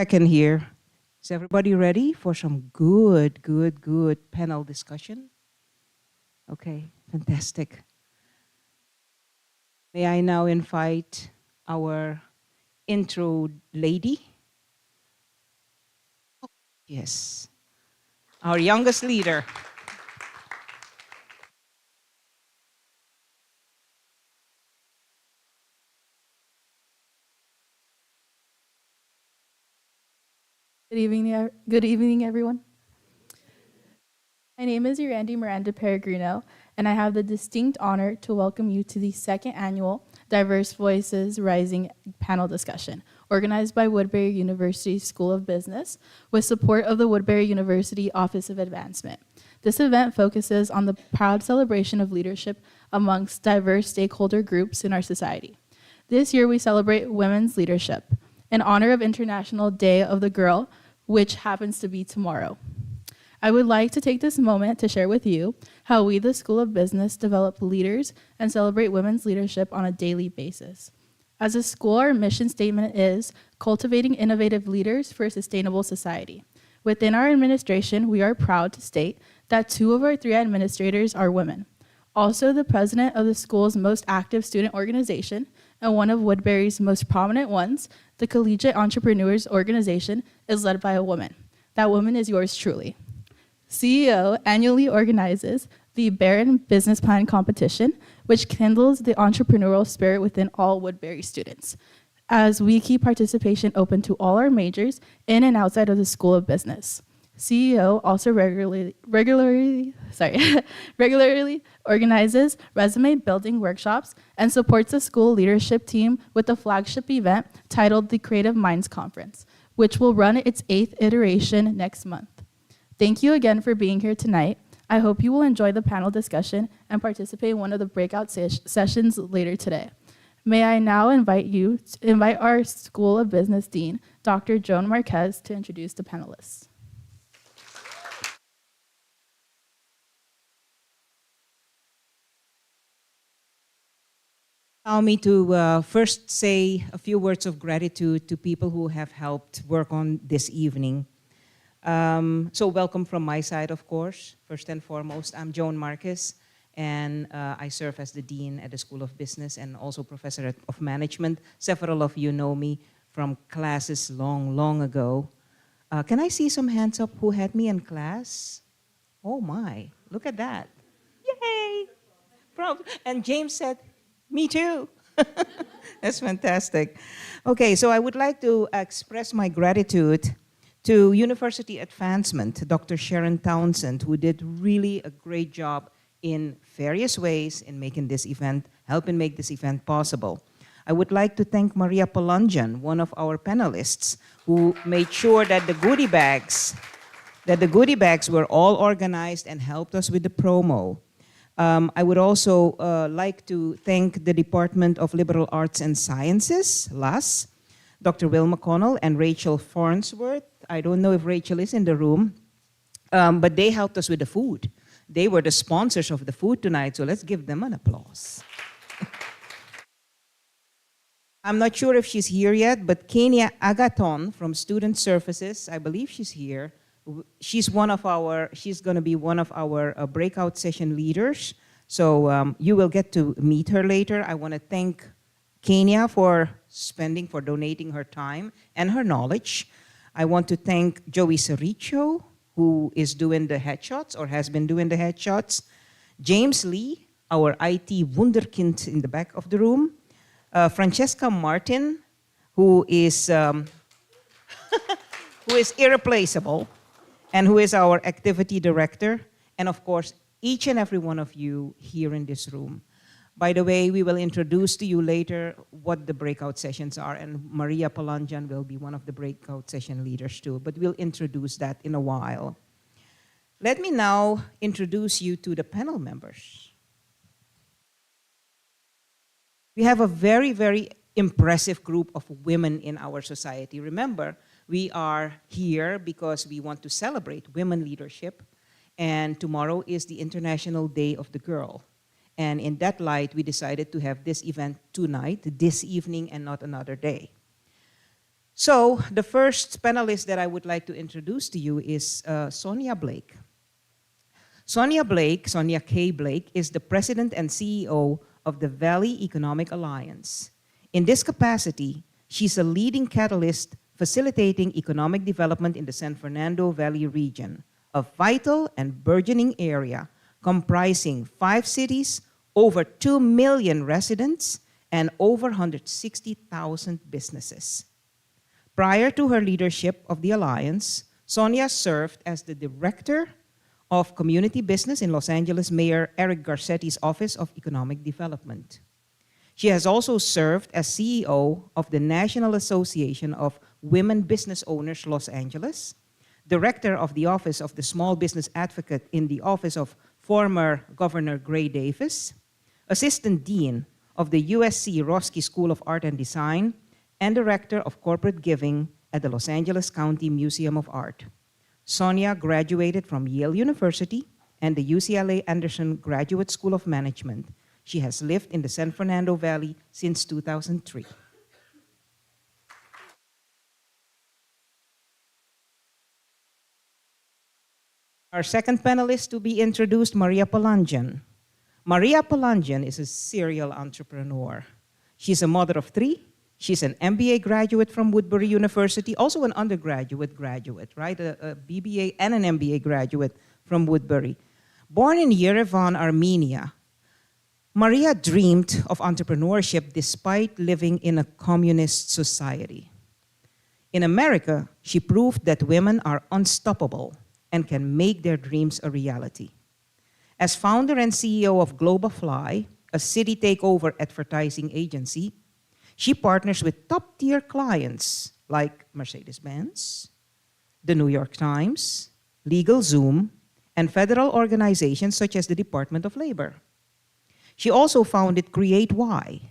Second here. Is everybody ready for some good panel discussion? Okay, fantastic. May I now invite our intro lady? Yes, our youngest leader. Good evening, everyone. My name is Urandi Miranda Peregrino, and I have the distinct honor to welcome you to the second annual Diverse Voices Rising panel discussion, organized by Woodbury University School of Business with support of the Woodbury University Office of Advancement. This event focuses on the proud celebration of leadership amongst diverse stakeholder groups in our society. This year, we celebrate women's leadership in honor of International Day of the Girl, which happens to be tomorrow. I would like to take this moment to share with you how we, the School of Business, develop leaders and celebrate women's leadership on a daily basis. As a school, our mission statement is cultivating innovative leaders for a sustainable society. Within our administration, we are proud to state that 2 of our 3 administrators are women. Also, the president of the school's most active student organization and one of Woodbury's most prominent ones, the Collegiate Entrepreneurs Organization, is led by a woman. That woman is yours truly. CEO annually organizes the Barron Business Plan Competition, which kindles the entrepreneurial spirit within all Woodbury students, as we keep participation open to all our majors in and outside of the School of Business. CEO also regularly organizes resume building workshops and supports the school leadership team with a flagship event titled the Creative Minds Conference, which will run its 8th iteration next month. Thank you again for being here tonight. I hope you will enjoy the panel discussion and participate in one of the breakout sessions later today. May I now invite our School of Business Dean, Dr. Joan Marquez, to introduce the panelists. Allow me to first say a few words of gratitude to people who have helped work on this evening. So welcome from my side, of course. First and foremost, I'm Joan Marquez, and I serve as the Dean at the School of Business and also Professor of Management. Several of you know me from classes long ago. Can I see some hands up who had me in class? Oh my, look at that. Yay! And James said, me too. That's fantastic. Okay, so I would like to express my gratitude to University Advancement, Dr. Sharon Townsend, who did really a great job in various ways in making this event, helping make this event possible. I would like to thank Maria Palonjan, one of our panelists, who made sure that the goodie bags were all organized and helped us with the promo. I would also like to thank the Department of Liberal Arts and Sciences, LAS, Dr. Will McConnell and Rachel Farnsworth. I don't know if Rachel is in the room, but they helped us with the food. They were the sponsors of the food tonight, so let's give them an applause. I'm not sure if she's here yet, but Kenya Agaton from Student Services, I believe she's here. She's going to be one of our breakout session leaders. So you will get to meet her later. I want to thank Kenya for donating her time and her knowledge. I want to thank Joey Cerricho, who is doing the headshots or has been doing the headshots. James Lee, our IT wunderkind in the back of the room. Francesca Martin, who is irreplaceable and who is our activity director. And of course, each and every one of you here in this room. By the way, we will introduce to you later what the breakout sessions are, and Maria Palanjan will be one of the breakout session leaders too, but we'll introduce that in a while. Let me now introduce you to the panel members. We have a very impressive group of women in our society. Remember, we are here because we want to celebrate women leadership, and tomorrow is the International Day of the Girl. And in that light, we decided to have this event tonight, this evening, and not another day. So the first panelist that I would like to introduce to you is Sonia Blake. Sonia K. Blake, is the president and CEO of the Valley Economic Alliance. In this capacity, she's a leading catalyst facilitating economic development in the San Fernando Valley region, a vital and burgeoning area comprising 5 cities, over 2 million residents, and over 160,000 businesses. Prior to her leadership of the Alliance, Sonia served as the Director of Community Business in Los Angeles Mayor Eric Garcetti's Office of Economic Development. She has also served as CEO of the National Association of Women Business Owners Los Angeles, Director of the Office of the Small Business Advocate in the Office of former Governor Gray Davis, Assistant Dean of the USC Roski School of Art and Design, and Director of Corporate Giving at the Los Angeles County Museum of Art. Sonia graduated from Yale University and the UCLA Anderson Graduate School of Management. She has lived in the San Fernando Valley since 2003. Our second panelist to be introduced, Maria Palanjan. Maria Palanjan is a serial entrepreneur. She's a mother of 3. She's an MBA graduate from Woodbury University, also an undergraduate graduate, right? A BBA and an MBA graduate from Woodbury. Born in Yerevan, Armenia, Maria dreamed of entrepreneurship despite living in a communist society. In America, she proved that women are unstoppable and can make their dreams a reality. As founder and CEO of Globafly, a city takeover advertising agency, she partners with top-tier clients like Mercedes-Benz, the New York Times, LegalZoom, and federal organizations such as the Department of Labor. She also founded Create Y,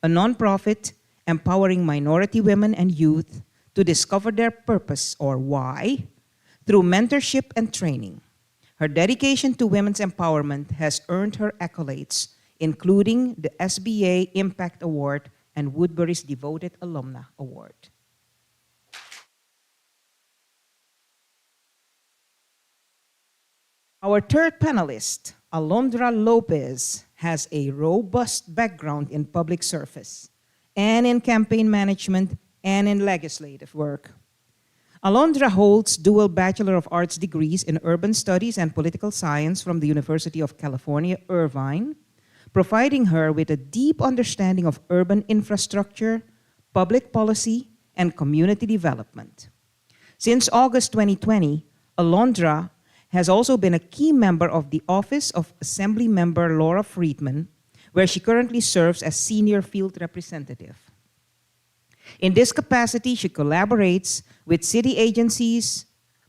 a nonprofit empowering minority women and youth to discover their purpose, or why, through mentorship and training. Her dedication to women's empowerment has earned her accolades, including the SBA Impact Award and Woodbury's Devoted Alumna Award. Our third panelist, Alondra Lopez, has a robust background in public service and in campaign management and in legislative work. Alondra holds dual Bachelor of Arts degrees in Urban Studies and Political Science from the University of California, Irvine, providing her with a deep understanding of urban infrastructure, public policy, and community development. Since August 2020, Alondra has also been a key member of the Office of Assembly Member Laura Friedman, where she currently serves as Senior Field Representative. In this capacity, she collaborates with city agencies,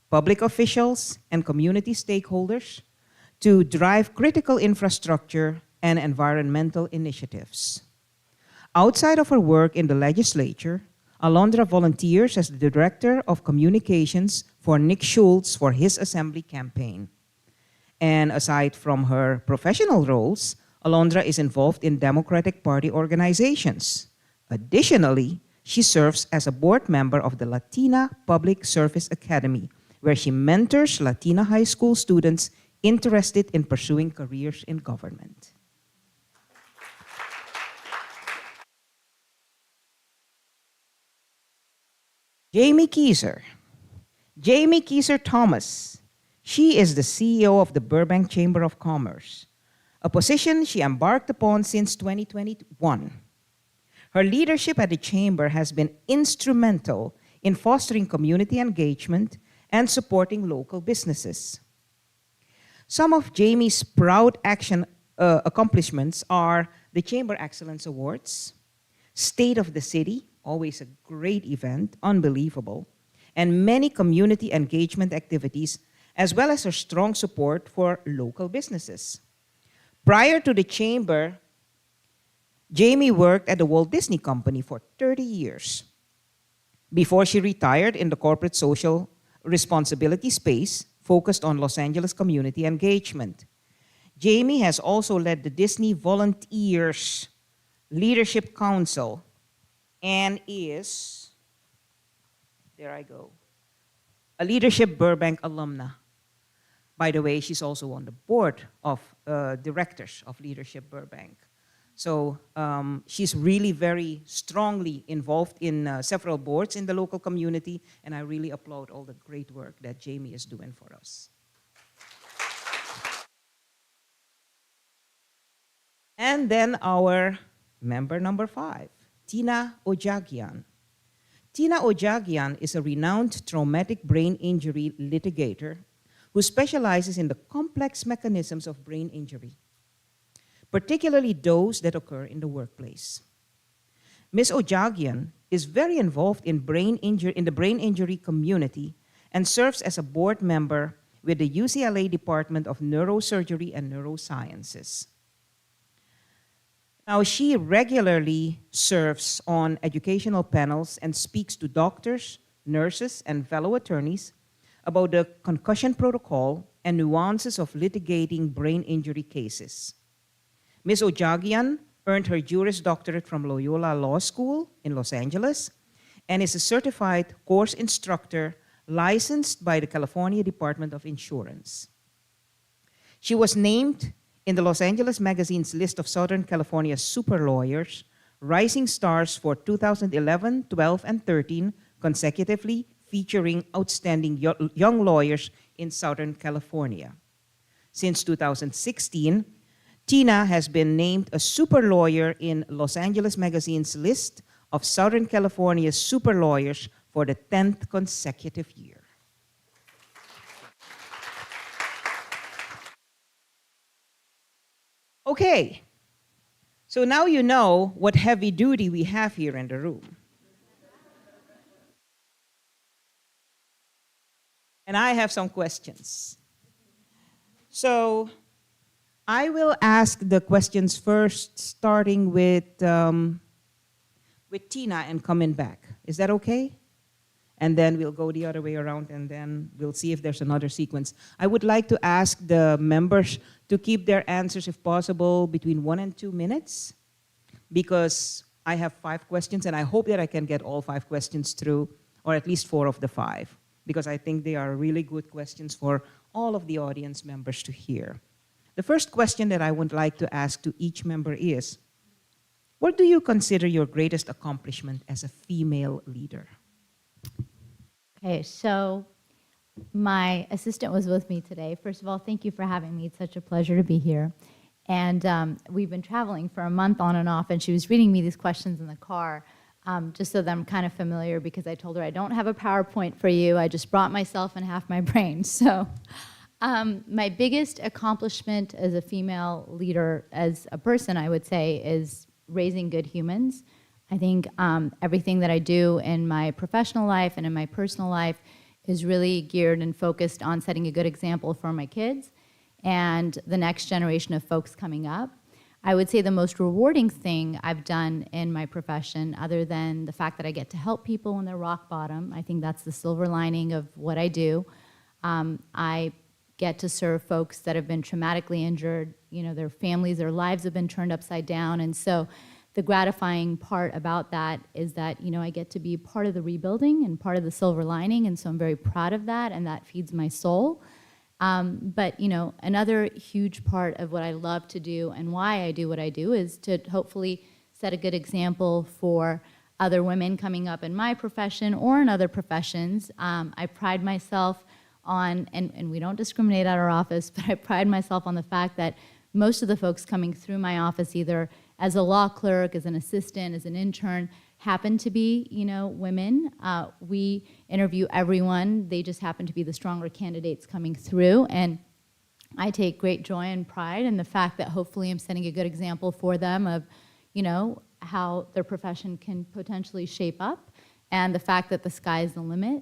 public officials, and community stakeholders to drive critical infrastructure and environmental initiatives. Outside of her work in the legislature, Alondra volunteers as the Director of Communications for Nick Schultz for his Assembly campaign. And aside from her professional roles, Alondra is involved in Democratic Party organizations. Additionally, she serves as a board member of the Latina Public Service Academy, where she mentors Latina high school students interested in pursuing careers in government. Jamie Kieser. Jamie Kieser Thomas. She is the CEO of the Burbank Chamber of Commerce, a position she embarked upon since 2021. Her leadership at the Chamber has been instrumental in fostering community engagement and supporting local businesses. Some of Jamie's proud accomplishments are the Chamber Excellence Awards, State of the City, always a great event, unbelievable, and many community engagement activities, as well as her strong support for local businesses. Prior to the Chamber, Jamie worked at the Walt Disney Company for 30 years before she retired in the corporate social responsibility space focused on Los Angeles community engagement. Jamie has also led the Disney Volunteers Leadership Council and is There I go. A Leadership Burbank alumna. By the way, she's also on the board of directors of Leadership Burbank. So she's really very strongly involved in several boards in the local community, and I really applaud all the great work that Jamie is doing for us. And then our member number 5, Tina Ojagian. Tina Ojagian is a renowned traumatic brain injury litigator who specializes in the complex mechanisms of brain injury, particularly those that occur in the workplace. Ms. Ojagian is very involved in the brain injury community and serves as a board member with the UCLA Department of Neurosurgery and Neurosciences. Now, she regularly serves on educational panels and speaks to doctors, nurses, and fellow attorneys about the concussion protocol and nuances of litigating brain injury cases. Ms. Ojagian earned her Juris Doctorate from Loyola Law School in Los Angeles and is a certified course instructor licensed by the California Department of Insurance. She was named in the Los Angeles Magazine's list of Southern California super lawyers, rising stars for 2011, 12, and 13 consecutively, featuring outstanding young lawyers in Southern California. Since 2016, Tina has been named a super lawyer in Los Angeles Magazine's list of Southern California's super lawyers for the 10th consecutive year. Okay, so now you know what heavy duty we have here in the room. And I have some questions. So I will ask the questions first, starting with Tina and coming back. Is that okay? And then we'll go the other way around, and then we'll see if there's another sequence. I would like to ask the members to keep their answers, if possible, between 1 and 2 minutes, because I have 5 questions, and I hope that I can get all 5 questions through, or at least 4 of the 5, because I think they are really good questions for all of the audience members to hear. The first question that I would like to ask to each member is, what do you consider your greatest accomplishment as a female leader? Okay, so my assistant was with me today. First of all, thank you for having me. It's such a pleasure to be here. And we've been traveling for a month on and off, and she was reading me these questions in the car, just so that I'm kind of familiar, because I told her I don't have a PowerPoint for you. I just brought myself and half my brain. So my biggest accomplishment as a female leader, as a person, I would say, is raising good humans. I think everything that I do in my professional life and in my personal life is really geared and focused on setting a good example for my kids and the next generation of folks coming up. I would say the most rewarding thing I've done in my profession, other than the fact that I get to help people when they're rock bottom, I think that's the silver lining of what I do. I get to serve folks that have been traumatically injured, you know, their families, their lives have been turned upside down, and so the gratifying part about that is that, you know, I get to be part of the rebuilding and part of the silver lining, and so I'm very proud of that, and that feeds my soul. But, you know, another huge part of what I love to do and why I do what I do is to hopefully set a good example for other women coming up in my profession or in other professions. I pride myself on, and we don't discriminate at our office, but I pride myself on the fact that most of the folks coming through my office, either as a law clerk, as an assistant, as an intern, happen to be, you know, women. We interview everyone. They just happen to be the stronger candidates coming through. And I take great joy and pride in the fact that hopefully I'm setting a good example for them of, you know, how their profession can potentially shape up, and the fact that the sky is the limit.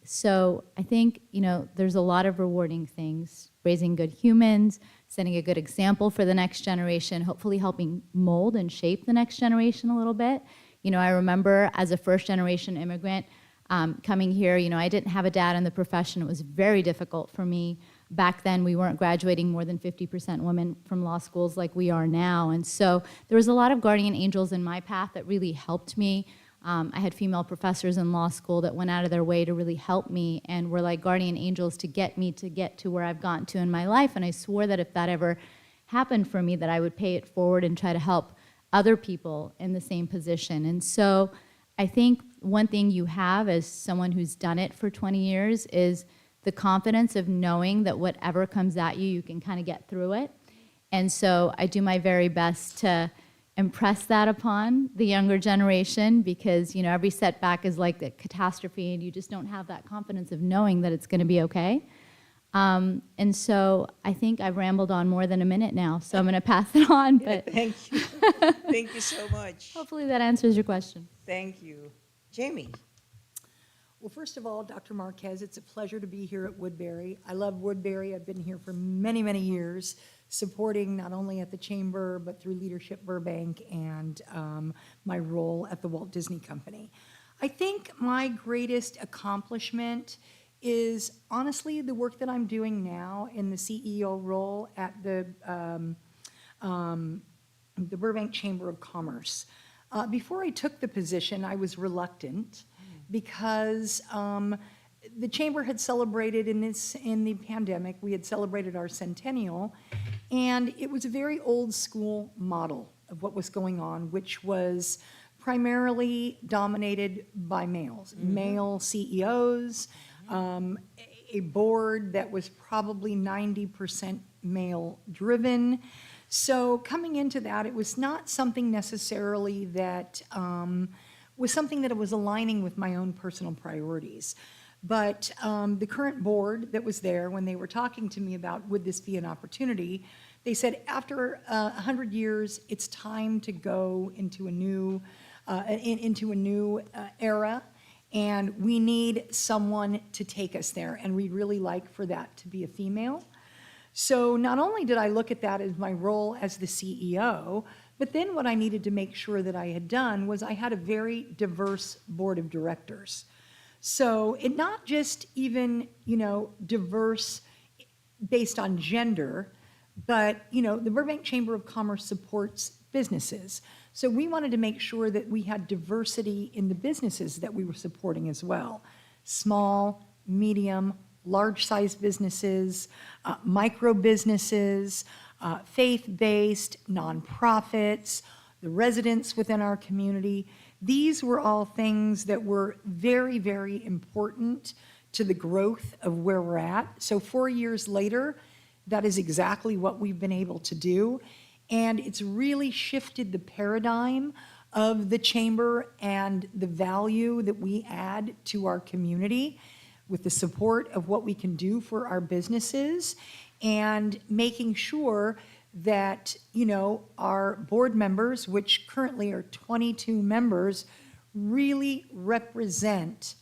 So I think, you know, there's a lot of rewarding things: raising good humans, setting a good example for the next generation, hopefully helping mold and shape the next generation a little bit. You know, I remember as a first-generation immigrant coming here, you know, I didn't have a dad in the profession. It was very difficult for me. Back then, we weren't graduating more than 50% women from law schools like we are now. And so there was a lot of guardian angels in my path that really helped me. I had female professors in law school that went out of their way to really help me and were like guardian angels to get me to get to where I've gotten to in my life. And I swore that if that ever happened for me, that I would pay it forward and try to help other people in the same position. And so I think one thing you have as someone who's done it for 20 years is the confidence of knowing that whatever comes at you, you can kind of get through it. And so I do my very best to impress that upon the younger generation, because every setback is like a catastrophe and you just don't have that confidence of knowing that it's going to be okay. And so I think I've rambled on more than a minute now, so I'm going to pass it on. But Thank you. Thank you so much. hopefully that answers your question. Thank you. Jamie. Well, first of all, Dr. Marquez, it's a pleasure to be here at Woodbury. I love Woodbury. I've been here for many, many years, supporting not only at the Chamber, but through Leadership Burbank and my role at the Walt Disney Company. I think my greatest accomplishment is honestly the work that I'm doing now in the CEO role at the Burbank Chamber of Commerce. Before I took the position, I was reluctant because the chamber had celebrated in the pandemic, we had celebrated our centennial, and it was a very old school model of what was going on, which was primarily dominated by males, male CEOs, a board that was probably 90% male driven. So coming into that, it was not something necessarily that was something that was aligning with my own personal priorities. But the current board that was there, when they were talking to me about would this be an opportunity, they said after 100 years, it's time to go into a new era, and we need someone to take us there, and we'd really like for that to be a female. So not only did I look at that as my role as the CEO, but then what I needed to make sure that I had done was I had a very diverse board of directors. So it not just even, diverse based on gender, but, the Burbank Chamber of Commerce supports businesses. So we wanted to make sure that we had diversity in the businesses that we were supporting as well. Small, medium, large-sized businesses, micro businesses, faith-based, nonprofits, the residents within our community. These were all things that were very, very important to the growth of where we're at. So 4 years later, that is exactly what we've been able to do. And it's really shifted the paradigm of the chamber and the value that we add to our community with the support of what we can do for our businesses and making sure that, our board members, which currently are 22 members, really represent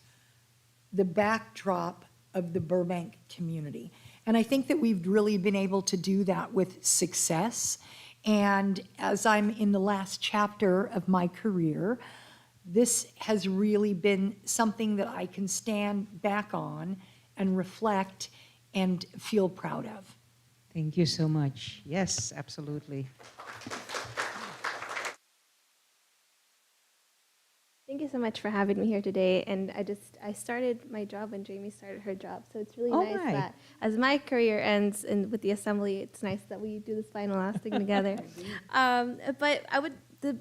the backdrop of the Burbank community. And I think that we've really been able to do that with success. And as I'm in the last chapter of my career, this has really been something that I can stand back on and reflect and feel proud of. Thank you so much. Yes, absolutely. Thank you so much for having me here today. And I started my job when Jamie started her job. So it's really nice right. that as my career ends with the assembly, it's nice that we do this final last thing together. But the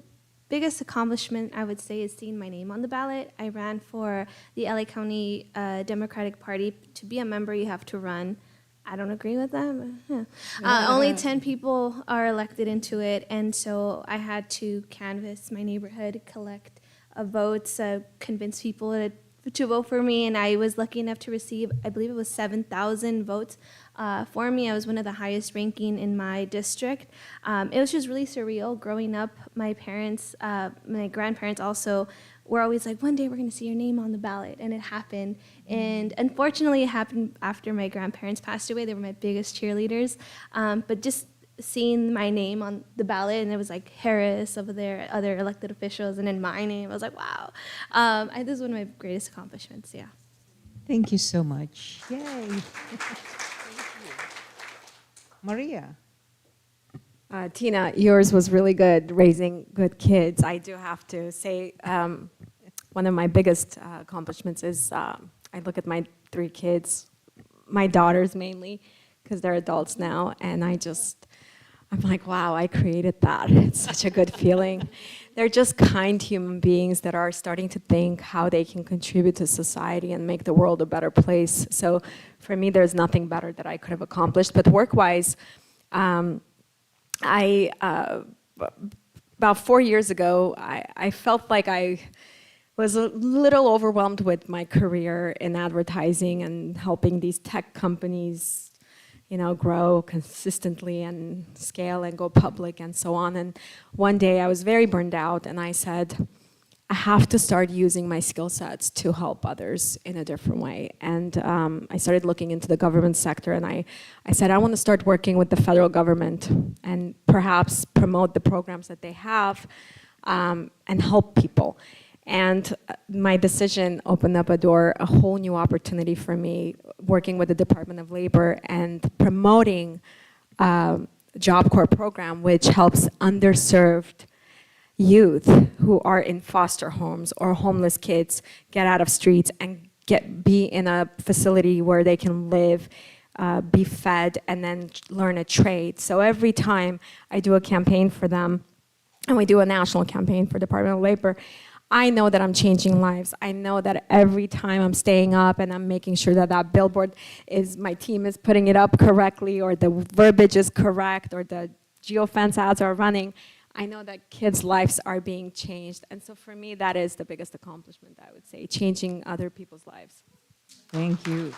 biggest accomplishment I would say is seeing my name on the ballot. I ran for the LA County Democratic Party. To be a member, you have to run. I don't agree with that. Only 10 people are elected into it, and so I had to canvass my neighborhood, collect votes, convince people to vote for me, and I was lucky enough to receive, I believe it was 7,000 votes for me. I was one of the highest ranking in my district. It was just really surreal growing up. My parents, my grandparents also were always like, one day we're going to see your name on the ballot, and it happened. And unfortunately, it happened after my grandparents passed away. They were my biggest cheerleaders. But just seeing my name on the ballot, and it was like Harris over there, other elected officials, and then my name, I was like, wow. This is one of my greatest accomplishments, yeah. Thank you so much. Yay. Maria. Tina, yours was really good, raising good kids. I do have to say, one of my biggest accomplishments is I look at my 3 kids, my daughters mainly, because they're adults now, and I'm like, wow, I created that. It's such a good feeling. They're just kind human beings that are starting to think how they can contribute to society and make the world a better place. So for me, there's nothing better that I could have accomplished. But work-wise, about 4 years ago, I felt like I was a little overwhelmed with my career in advertising and helping these tech companies, grow consistently and scale and go public and so on. And one day I was very burned out, and I said, I have to start using my skill sets to help others in a different way. And I started looking into the government sector, and I said, I want to start working with the federal government and perhaps promote the programs that they have and help people. And my decision opened up a whole new opportunity for me, working with the Department of Labor and promoting Job Corps program, which helps underserved youth who are in foster homes or homeless kids get out of streets and be in a facility where they can live, be fed, and then learn a trade. So every time I do a campaign for them, and we do a national campaign for Department of Labor, I know that I'm changing lives. I know that every time I'm staying up and I'm making sure that billboard my team is putting it up correctly, or the verbiage is correct, or the geofence ads are running, I know that kids' lives are being changed. And so for me, that is the biggest accomplishment, I would say, changing other people's lives. Thank you.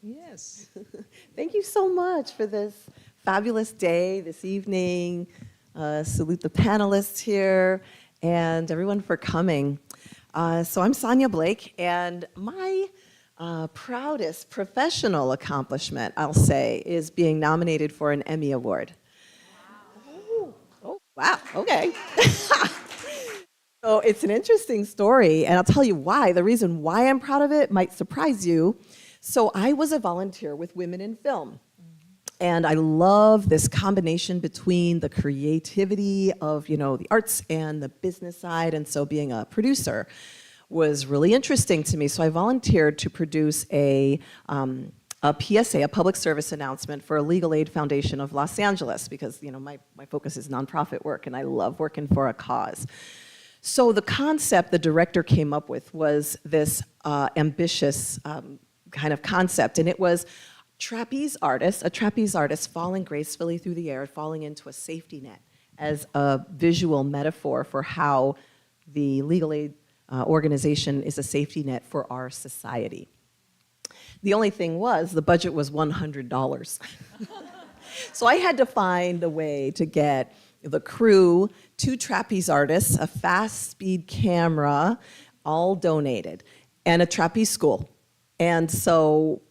Yes. Thank you so much for this fabulous day, this evening. Salute the panelists here and everyone for coming. So I'm Sonia Blake, and my proudest professional accomplishment, I'll say, is being nominated for an Emmy Award. Wow. Oh, wow, okay. So it's an interesting story, and I'll tell you why. The reason why I'm proud of it might surprise you. So I was a volunteer with Women in Film. And I love this combination between the creativity of, the arts and the business side. And so being a producer was really interesting to me. So I volunteered to produce a PSA, a public service announcement for a Legal Aid Foundation of Los Angeles, because, my focus is nonprofit work, and I love working for a cause. So the concept the director came up with was this ambitious kind of concept, and it was a trapeze artist falling gracefully through the air, falling into a safety net as a visual metaphor for how the legal aid organization is a safety net for our society. The only thing was, the budget was $100. So I had to find a way to get the crew, 2 trapeze artists, a fast-speed camera, all donated, and a trapeze school. And so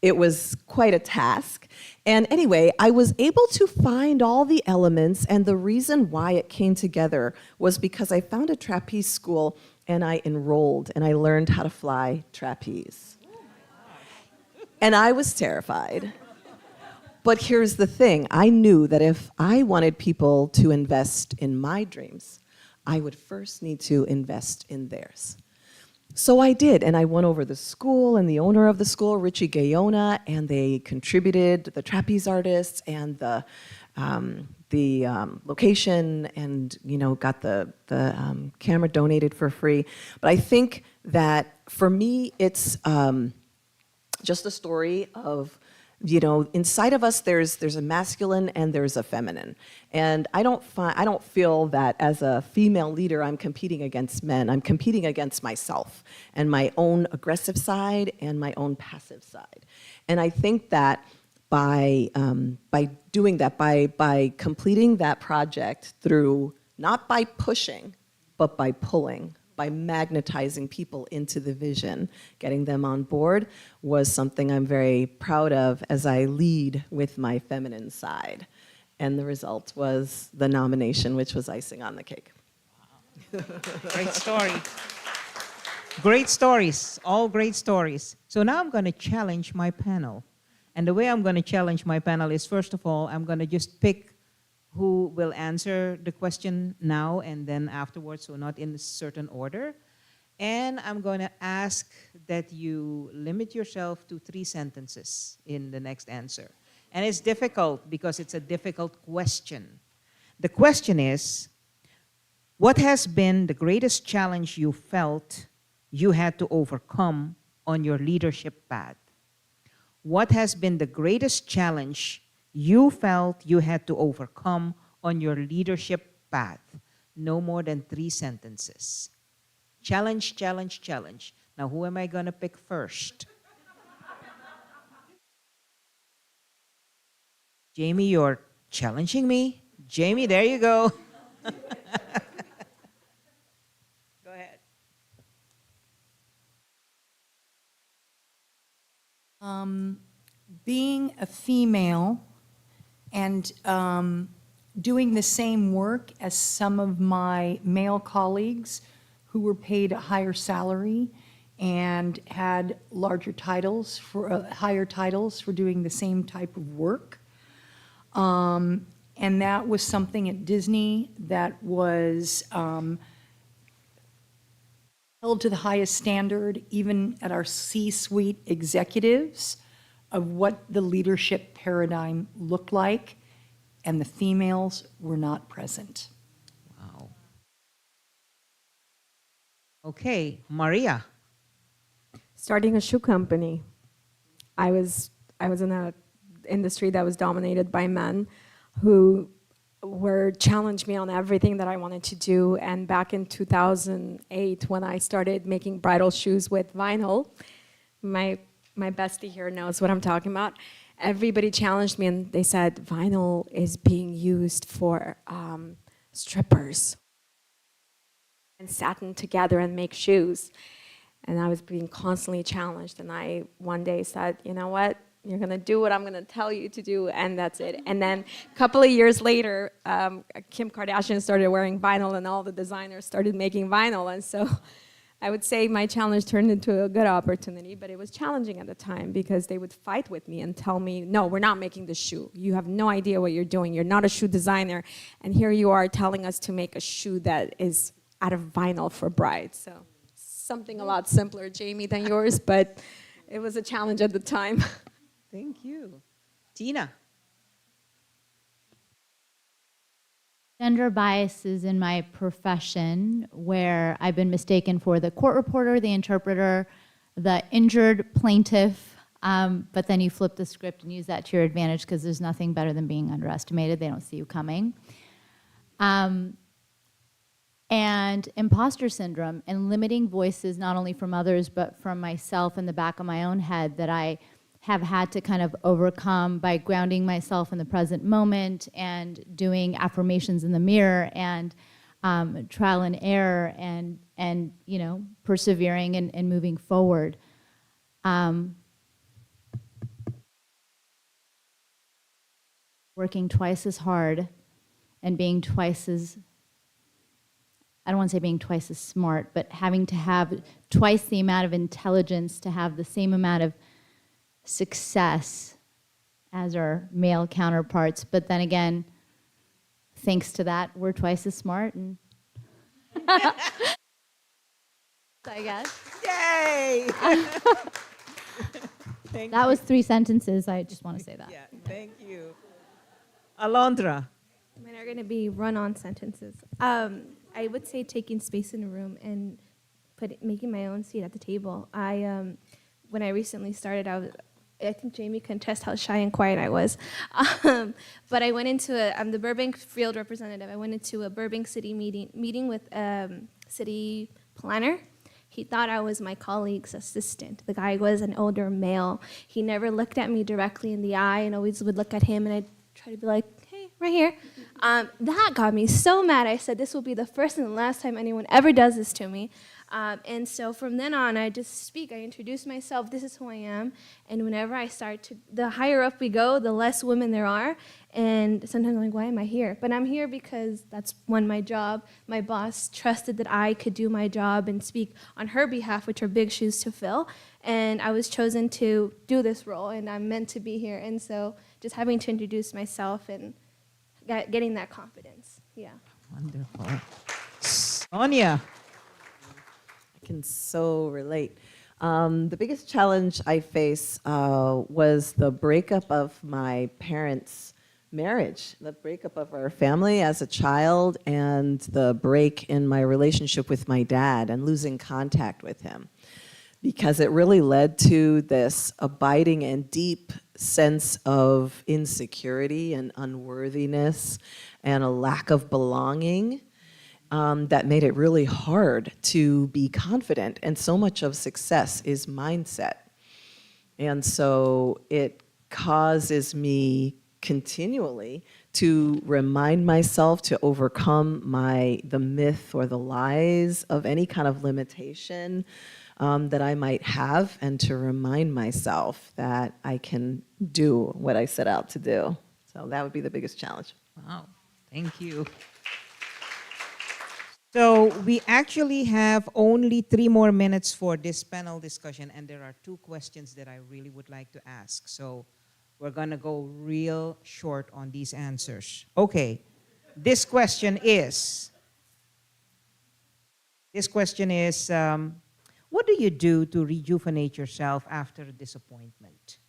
it was quite a task. And anyway, I was able to find all the elements, and the reason why it came together was because I found a trapeze school and I enrolled and I learned how to fly trapeze. And I was terrified. But here's the thing, I knew that if I wanted people to invest in my dreams, I would first need to invest in theirs. So I did, and I went over the school and the owner of the school, Richie Gayona, and they contributed the trapeze artists and the location, and got the camera donated for free. But I think that for me, it's just a story of, inside of us there's a masculine and there's a feminine. And I don't feel that as a female leader I'm competing against men. I'm competing against myself and my own aggressive side and my own passive side. And I think that by doing that, by completing that project through, not by pushing, but by pulling, by magnetizing people into the vision, getting them on board, was something I'm very proud of as I lead with my feminine side. And the result was the nomination, which was icing on the cake. Wow. Great story. Great stories, all great stories. So now I'm going to challenge my panel. And the way I'm going to challenge my panel is, first of all, I'm going to just pick who will answer the question now and then afterwards, so not in a certain order. And I'm going to ask that you limit yourself to 3 sentences in the next answer. And it's difficult because it's a difficult question. The question is, what has been the greatest challenge you felt you had to overcome on your leadership path? What has been the greatest challenge you felt you had to overcome on your leadership path? No more than 3 sentences. Challenge, challenge, challenge. Now, who am I going to pick first? Jamie, you're challenging me. Jamie, there you go. Go ahead. Being a female and doing the same work as some of my male colleagues who were paid a higher salary and had larger titles higher titles for doing the same type of work. And that was something at Disney that was held to the highest standard, even at our C-suite executives, of what the leadership paradigm looked like, and the females were not present. Wow. Okay, Maria. Starting a shoe company. I was in an industry that was dominated by men who were challenged me on everything that I wanted to do. And back in 2008, when I started making bridal shoes with vinyl, my bestie here knows what I'm talking about. Everybody challenged me and they said, vinyl is being used for strippers and satin together and make shoes. And I was being constantly challenged. And I one day said, you know what? You're going to do what I'm going to tell you to do, and that's it. And then a couple of years later, Kim Kardashian started wearing vinyl, and all the designers started making vinyl. And so I would say my challenge turned into a good opportunity, but it was challenging at the time because they would fight with me and tell me, no, we're not making the shoe. You have no idea what you're doing. You're not a shoe designer. And here you are telling us to make a shoe that is out of vinyl for brides. So something a lot simpler, Jamie, than yours, but it was a challenge at the time. Thank you. Tina. Gender biases in my profession where I've been mistaken for the court reporter, the interpreter, the injured plaintiff, but then you flip the script and use that to your advantage because there's nothing better than being underestimated. They don't see you coming. And imposter syndrome and limiting voices not only from others but from myself in the back of my own head that I have had to kind of overcome by grounding myself in the present moment and doing affirmations in the mirror and trial and error and you know, persevering and moving forward. Working twice as hard and being twice as, I don't want to say being twice as smart, but having to have twice the amount of intelligence to have the same amount of success as our male counterparts. But then again, thanks to that, we're twice as smart. And I guess. Yay! Thank That you. was 3 sentences. I just want to say that. Yeah, thank you. Alondra. Mine are going to be run-on sentences. I would say taking space in a room and making my own seat at the table. When I recently started, I think Jamie can attest how shy and quiet I was. But I went into I'm the Burbank field representative. I went into a Burbank city meeting with city planner. He thought I was my colleague's assistant. The guy was an older male. He never looked at me directly in the eye and always would look at him, and I'd try to be like, hey, right here. That got me so mad. I said, this will be the first and the last time anyone ever does this to me. And so from then on, I just speak. I introduce myself. This is who I am. And whenever I start to, the higher up we go, the less women there are. And sometimes I'm like, why am I here? But I'm here because that's my job. My boss trusted that I could do my job and speak on her behalf, which are big shoes to fill. And I was chosen to do this role, and I'm meant to be here. And so just having to introduce myself and getting that confidence. Yeah. Wonderful. Sonia. I can so relate. The biggest challenge I face was the breakup of my parents' marriage, the breakup of our family as a child, and the break in my relationship with my dad and losing contact with him. Because it really led to this abiding and deep sense of insecurity and unworthiness and a lack of belonging. That made it really hard to be confident. And so much of success is mindset. And so it causes me continually to remind myself to overcome the myth or the lies of any kind of limitation that I might have, and to remind myself that I can do what I set out to do. So that would be the biggest challenge. Wow, thank you. So we actually have only 3 more minutes for this panel discussion, and there are 2 questions that I really would like to ask. So we're gonna go real short on these answers. Okay, this question is, what do you do to rejuvenate yourself after a disappointment?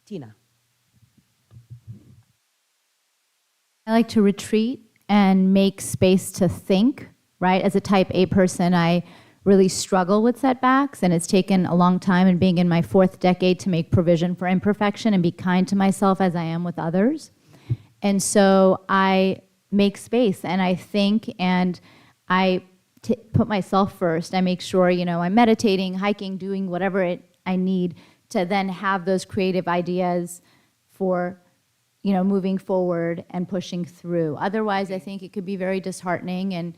Tina. I like to retreat and make space to think, right? As a type A person, I really struggle with setbacks, and it's taken a long time, and being in my 4th decade, to make provision for imperfection and be kind to myself as I am with others. And so I make space, and I think, and I put myself first. I make sure, I'm meditating, hiking, doing whatever I need to then have those creative ideas for moving forward and pushing through. Otherwise, I think it could be very disheartening, and,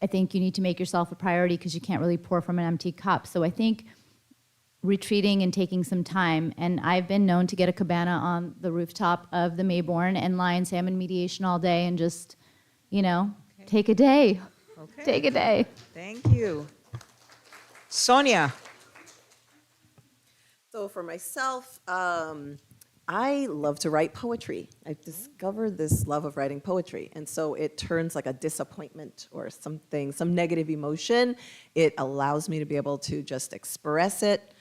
I think you need to make yourself a priority because you can't really pour from an empty cup. So I think retreating and taking some time, and I've been known to get a cabana on the rooftop of the Mayborn and lie in salmon mediation all day and just, take a day. Okay. Take a day. Thank you. Sonia. So for myself, I love to write poetry. I've discovered this love of writing poetry. And so it turns like a disappointment or something, some negative emotion. It allows me to be able to just express it,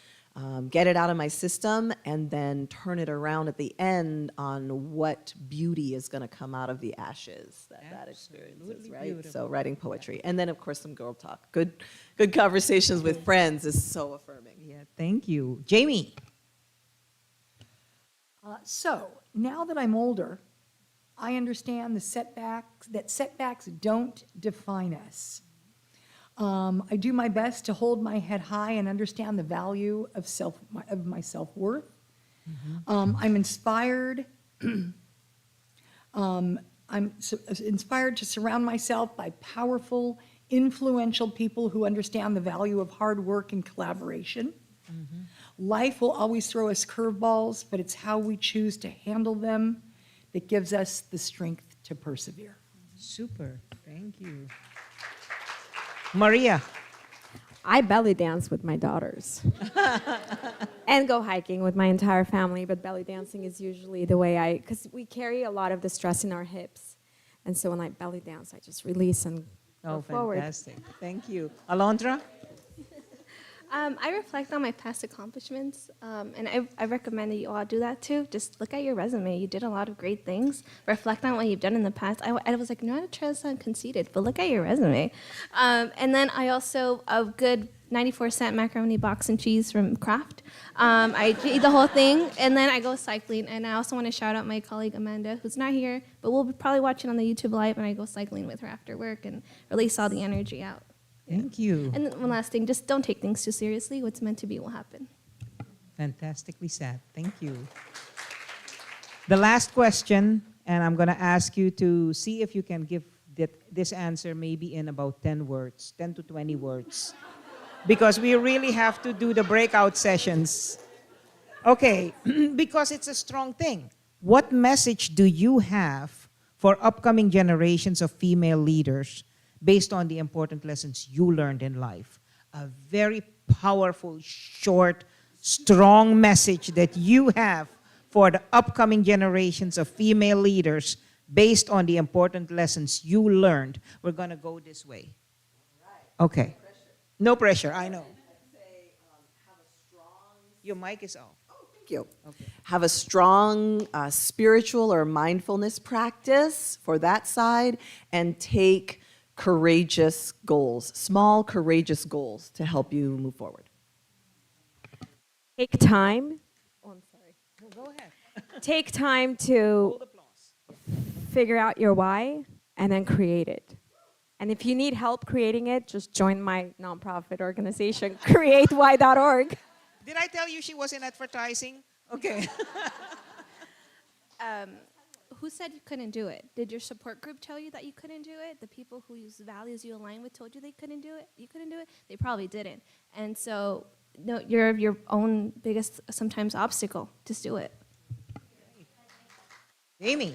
get it out of my system, and then turn it around at the end on what beauty is going to come out of the ashes that experience is, right? Beautiful. So writing poetry. And then, of course, some girl talk. Good conversations with friends is so affirming. Yeah, thank you. Jamie. So now that I'm older, I understand that setbacks don't define us. I do my best to hold my head high and understand the value of my self-worth. I'm inspired. Inspired to surround myself by powerful, influential people who understand the value of hard work and collaboration. Life will always throw us curveballs, but it's how we choose to handle them that gives us the strength to persevere. Super. Thank you. Maria. I belly dance with my daughters and go hiking with my entire family, but belly dancing is usually the way because we carry a lot of the stress in our hips. And so when I belly dance, I just release and go forward. Fantastic. Thank you. Alondra? I reflect on my past accomplishments, and I recommend that you all do that too. Just look at your resume. You did a lot of great things. Reflect on what you've done in the past. I was like, no, I'm trying to sound conceited, but look at your resume. And then I also, a good 94-cent macaroni box and cheese from Kraft. I eat the whole thing, and then I go cycling. And I also want to shout out my colleague Amanda, who's not here, but we'll probably watch it on the YouTube Live, and I go cycling with her after work and release all the energy out. Thank you. And then one last thing, just don't take things too seriously. What's meant to be will happen. Fantastically said. Thank you. The last question, and I'm going to ask you to see if you can give this answer maybe in about 10 words, 10 to 20 words, because we really have to do the breakout sessions. Okay, because it's a strong thing. What message do you have for upcoming generations of female leaders based on the important lessons you learned in life? A very powerful, short, strong message that you have for the upcoming generations of female leaders based on the important lessons you learned. We're going to go this way. Okay. No pressure, I know. Your mic is off. Thank you. Okay. Have a strong spiritual or mindfulness practice for that side, and take courageous goals, small courageous goals to help you move forward. Take time. Oh, I'm sorry. Go ahead. Take time to figure out your why and then create it. And if you need help creating it, just join my nonprofit organization, createwhy.org. Did I tell you she was in advertising? Okay. Who said you couldn't do it? Did your support group tell you that you couldn't do it? The people whose values you align with told you they couldn't do it? You couldn't do it? They probably didn't. And so, no, you're your own biggest, sometimes, obstacle. Just do it. Amy.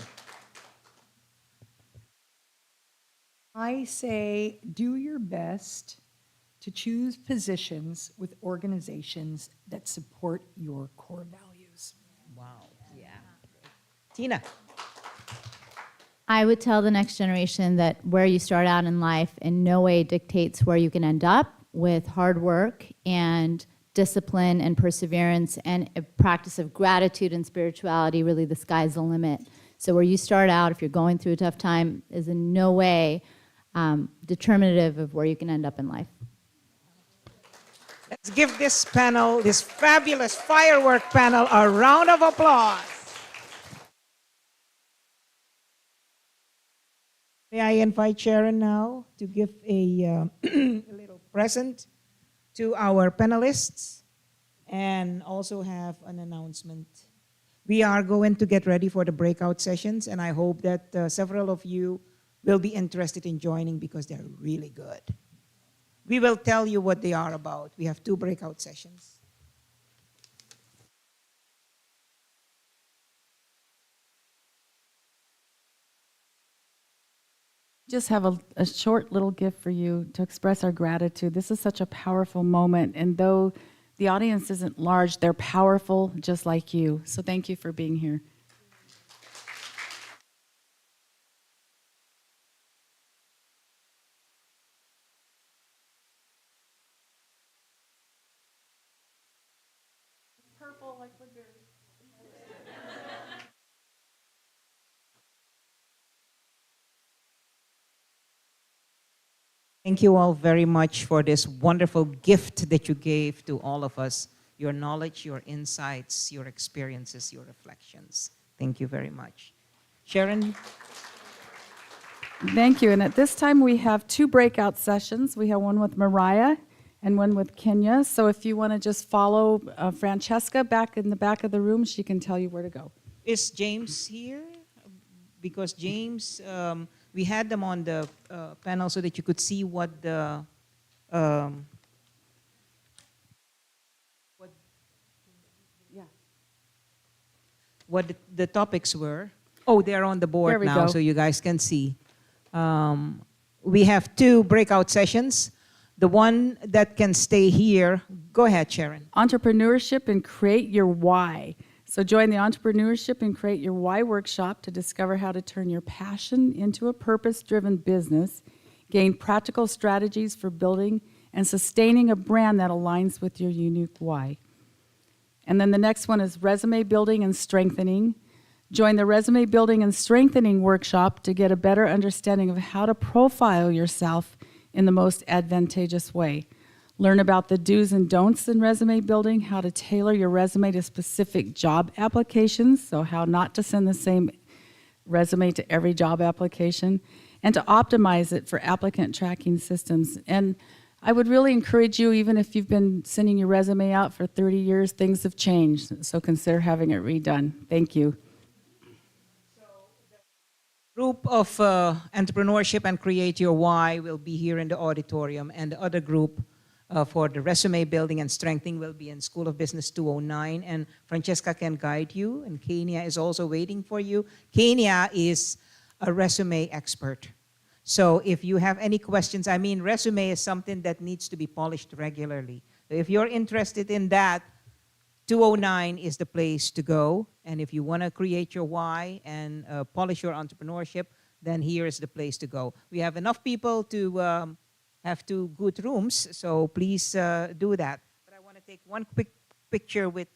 I say do your best to choose positions with organizations that support your core values. Wow. Yeah. Tina. I would tell the next generation that where you start out in life in no way dictates where you can end up. With hard work and discipline and perseverance and a practice of gratitude and spirituality, really the sky's the limit. So where you start out, if you're going through a tough time, is in no way determinative of where you can end up in life. Let's give this panel, this fabulous firework panel, a round of applause. May I invite Sharon now to give a little present to our panelists and also have an announcement. We are going to get ready for the breakout sessions, and I hope that several of you will be interested in joining because they're really good. We will tell you what they are about. We have 2 breakout sessions. Just have a short little gift for you to express our gratitude. This is such a powerful moment, and though the audience isn't large, they're powerful just like you. So thank you for being here. Purple like Woodbury. Thank you all very much for this wonderful gift that you gave to all of us. Your knowledge, your insights, your experiences, your reflections. Thank you very much. Sharon? Thank you. And at this time, we have 2 breakout sessions. We have one with Mariah and one with Kenya. So if you want to just follow Francesca back in the back of the room, she can tell you where to go. Is James here? Because James, we had them on the panel so that you could see what the what the topics were. Oh, they're on the board now, so you guys can see. We have 2 breakout sessions. The one that can stay here, go ahead, Sharon. Entrepreneurship and Create Your Why. So join the Entrepreneurship and Create Your Why workshop to discover how to turn your passion into a purpose-driven business, gain practical strategies for building and sustaining a brand that aligns with your unique why. And then the next one is Resume Building and Strengthening. Join the Resume Building and Strengthening workshop to get a better understanding of how to profile yourself in the most advantageous way. Learn about the do's and don'ts in resume building, how to tailor your resume to specific job applications, so how not to send the same resume to every job application, and to optimize it for applicant tracking systems. And I would really encourage you, even if you've been sending your resume out for 30 years, things have changed, so consider having it redone. Thank you. Group of Entrepreneurship and Create Your Why will be here in the auditorium, and the other group for the Resume Building and Strengthening will be in School of Business 209, and Francesca can guide you, and Kenya is also waiting for you. Kenya is a resume expert. So if you have any questions, I mean, resume is something that needs to be polished regularly. So if you're interested in that, 209 is the place to go. And if you want to create your why and polish your entrepreneurship, then here is the place to go. We have enough people to have 2 good rooms, so please do that. But I want to take one quick picture with